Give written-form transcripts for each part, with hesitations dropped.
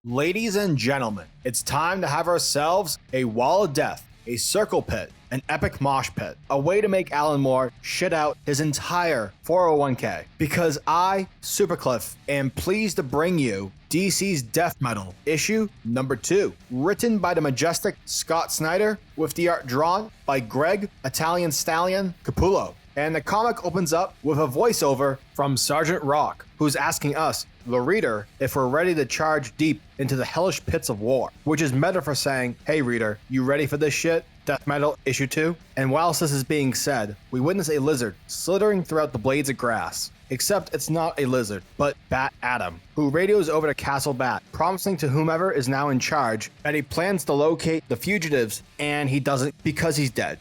Ladies and gentlemen, it's time to have ourselves a wall of death, a circle pit, an epic mosh pit, a way to make Alan Moore shit out his entire 401k. Because I, SuperCliff, am pleased to bring you DC's Death Metal, issue number 2, written by the majestic Scott Snyder, with the art drawn by Greg Italian Stallion Capullo. And the comic opens up with a voiceover from Sergeant Rock, who's asking us, the reader, if we're ready to charge deep into the hellish pits of war, which is meta for saying, hey reader, you ready for this shit? Death Metal issue 2? And whilst this is being said, we witness a lizard slithering throughout the blades of grass. Except it's not a lizard, but Bat Adam, who radios over to Castle Bat, promising to whomever is now in charge that he plans to locate the fugitives, and he doesn't because he's dead.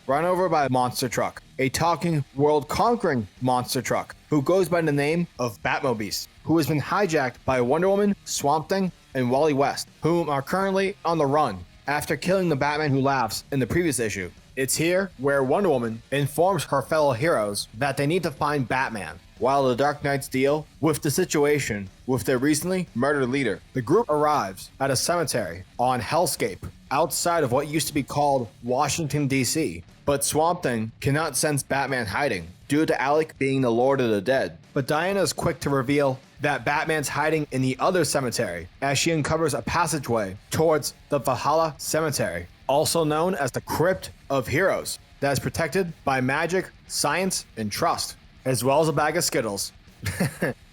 Run over by a monster truck, a talking, world-conquering monster truck, who goes by the name of Batmobile, who has been hijacked by Wonder Woman, Swamp Thing, and Wally West, whom are currently on the run after killing the Batman Who Laughs in the previous issue. It's here where Wonder Woman informs her fellow heroes that they need to find Batman, while the Dark Knights deal with the situation with their recently murdered leader. The group arrives at a cemetery on Hellscape, outside of what used to be called Washington, D.C., but Swamp Thing cannot sense Batman hiding, due to Alec being the Lord of the Dead. But Diana is quick to reveal that Batman's hiding in the other cemetery, as she uncovers a passageway towards the Valhalla Cemetery, also known as the Crypt of Heroes, that is protected by magic, science, and trust, as well as a bag of Skittles.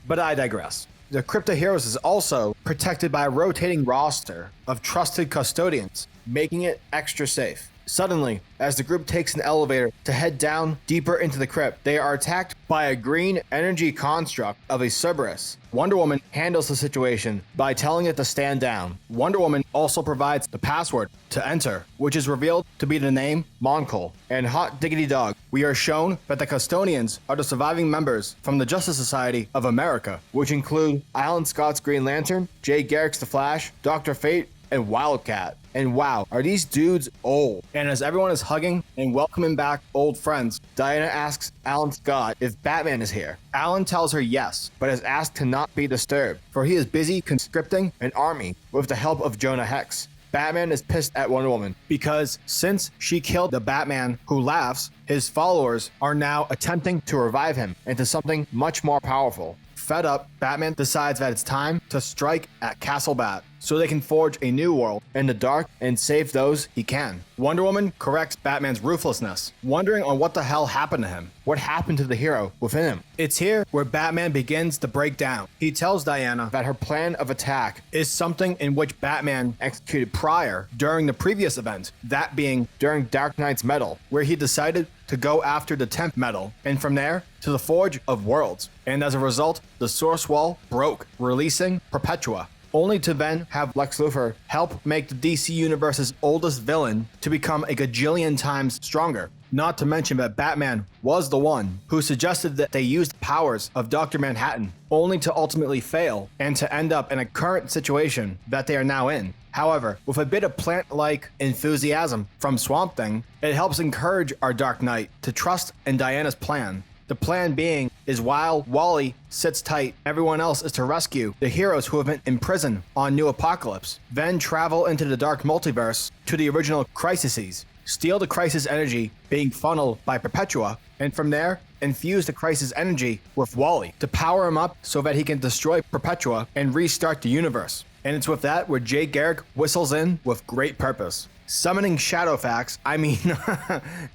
But I digress. The Crypt of Heroes is also protected by a rotating roster of trusted custodians, making it extra safe. Suddenly, as the group takes an elevator to head down deeper into the crypt, they are attacked by a green energy construct of a Cerberus. Wonder Woman handles the situation by telling it to stand down. Wonder Woman also provides the password to enter, which is revealed to be the name Moncol. And hot diggity dog, we are shown that the custodians are the surviving members from the Justice Society of America, which include Alan Scott's Green Lantern, Jay Garrick's The Flash, Dr. Fate, and Wildcat. And wow, are these dudes old? And as everyone is hugging and welcoming back old friends, Diana asks Alan Scott if Batman is here. Alan tells her yes, but is asked to not be disturbed, for he is busy conscripting an army with the help of Jonah Hex. Batman is pissed at Wonder Woman because since she killed the Batman Who Laughs, his followers are now attempting to revive him into something much more powerful. Fed up, Batman decides that it's time to strike at Castle Bat so they can forge a new world in the dark and save those he can. Wonder Woman corrects Batman's ruthlessness, wondering on what the hell happened to him. What happened to the hero within him? It's here where Batman begins to break down. He tells Diana that her plan of attack is something in which Batman executed prior during the previous event, that being during Dark Knight's Metal, where he decided to go after the 10th metal, and from there to the Forge of Worlds. And as a result, the Source Wall broke, releasing Perpetua, only to then have Lex Luthor help make the DC Universe's oldest villain to become a gajillion times stronger. Not to mention that Batman was the one who suggested that they use the powers of Dr. Manhattan, only to ultimately fail and to end up in a current situation that they are now in. However, with a bit of plant-like enthusiasm from Swamp Thing, it helps encourage our Dark Knight to trust in Diana's plan. The plan being is while Wally sits tight, everyone else is to rescue the heroes who have been imprisoned on New Apocalypse, then travel into the Dark Multiverse to the original Crises, steal the Crisis energy being funneled by Perpetua, and from there, infuse the Crisis energy with Wally to power him up so that he can destroy Perpetua and restart the universe. And it's with that where Jay Garrick whistles in with great purpose, summoning Shadowfax,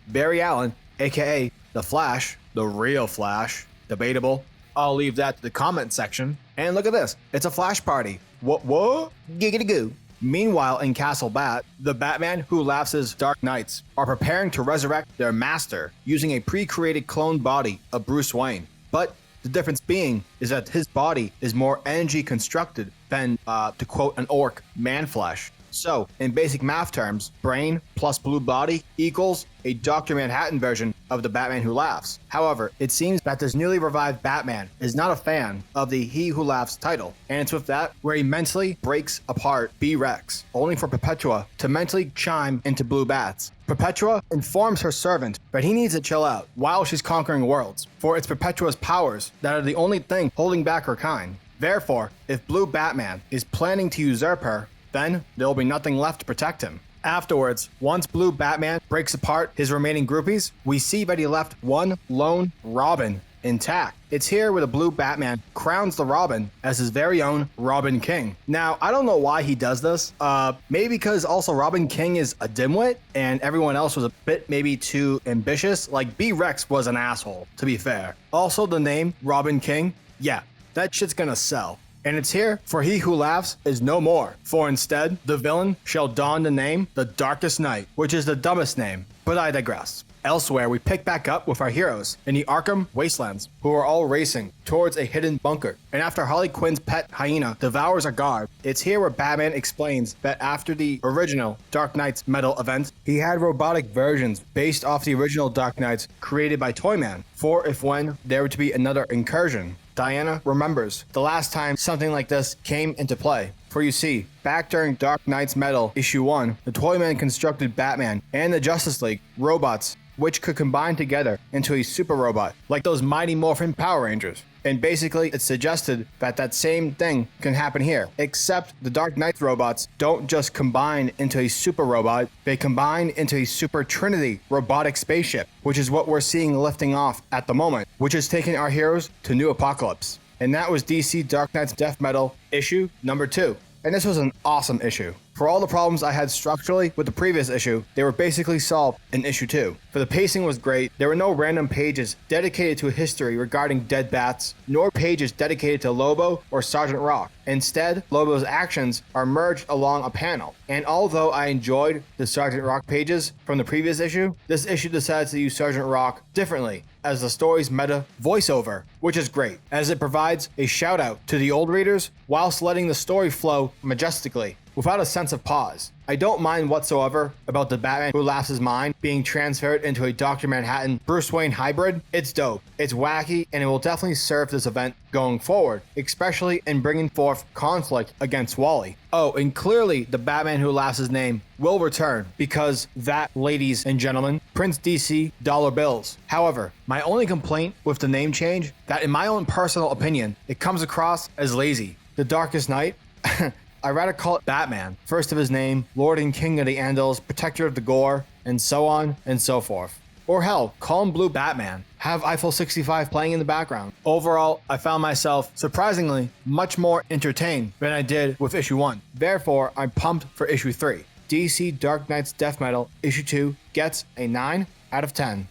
Barry Allen, aka The Flash, the real Flash, debatable. I'll leave that to the comment section. And look at this, it's a Flash party. What? Giggity goo. Meanwhile, in Castle Bat, the Batman Who Laughs' Dark Knights are preparing to resurrect their master using a pre-created clone body of Bruce Wayne. But the difference being is that his body is more energy constructed than, to quote an orc, man flesh. So, in basic math terms, brain plus blue body equals a Dr. Manhattan version of the Batman Who Laughs. However, it seems that this newly revived Batman is not a fan of the He Who Laughs title, and it's with that where he mentally breaks apart B-Rex, only for Perpetua to mentally chime into Blue Bats. Perpetua informs her servant that he needs to chill out while she's conquering worlds, for it's Perpetua's powers that are the only thing holding back her kind. Therefore, if Blue Batman is planning to usurp her, then there will be nothing left to protect him. Afterwards, once Blue Batman breaks apart his remaining groupies, we see that he left one lone Robin intact. It's here where the Blue Batman crowns the Robin as his very own Robin King. Now, I don't know why he does this. Maybe because also Robin King is a dimwit and everyone else was a bit maybe too ambitious. Like B-Rex was an asshole, to be fair. Also, the name Robin King, yeah, that shit's gonna sell. And it's here, for He Who Laughs is no more. For instead, the villain shall don the name The Darkest Night, which is the dumbest name, but I digress. Elsewhere, we pick back up with our heroes in the Arkham Wastelands, who are all racing towards a hidden bunker. And after Harley Quinn's pet hyena devours a guard, it's here where Batman explains that after the original Dark Knight's Metal event, he had robotic versions based off the original Dark Knights created by Toyman, for if when there were to be another incursion. Diana remembers the last time something like this came into play. For you see, back during Dark Knight's Metal issue 1, the Toyman constructed Batman and the Justice League robots which could combine together into a super robot, like those Mighty Morphin Power Rangers. And basically, it suggested that that same thing can happen here, except the Dark Knight's robots don't just combine into a super robot, they combine into a super Trinity robotic spaceship, which is what we're seeing lifting off at the moment, which is taking our heroes to New Apocalypse. And that was DC Dark Knight's Death Metal issue number 2. And this was an awesome issue. For all the problems I had structurally with the previous issue, they were basically solved in issue 2. For the pacing was great, there were no random pages dedicated to a history regarding dead bats, nor pages dedicated to Lobo or Sergeant Rock. Instead, Lobo's actions are merged along a panel. And although I enjoyed the Sergeant Rock pages from the previous issue, this issue decides to use Sergeant Rock differently as the story's meta voiceover, which is great, as it provides a shout out to the old readers whilst letting the story flow majestically, without a sense of pause. I don't mind whatsoever about the Batman Who Laughs his mind being transferred into a Dr. Manhattan Bruce Wayne hybrid. It's dope, it's wacky, and it will definitely serve this event going forward, especially in bringing forth conflict against Wally. Oh, and clearly the Batman Who Laughs his name will return, because that, ladies and gentlemen, Prince DC dollar bills. However, my only complaint with the name change, that in my own personal opinion, it comes across as lazy. The Darkest Night? I'd rather call it Batman, first of his name, Lord and King of the Andals, Protector of the Gore, and so on and so forth. Or hell, call him Blue Batman. Have Eiffel 65 playing in the background. Overall, I found myself, surprisingly, much more entertained than I did with issue 1. Therefore, I'm pumped for issue 3. DC Dark Knight's Death Metal issue 2 gets a 9 out of 10.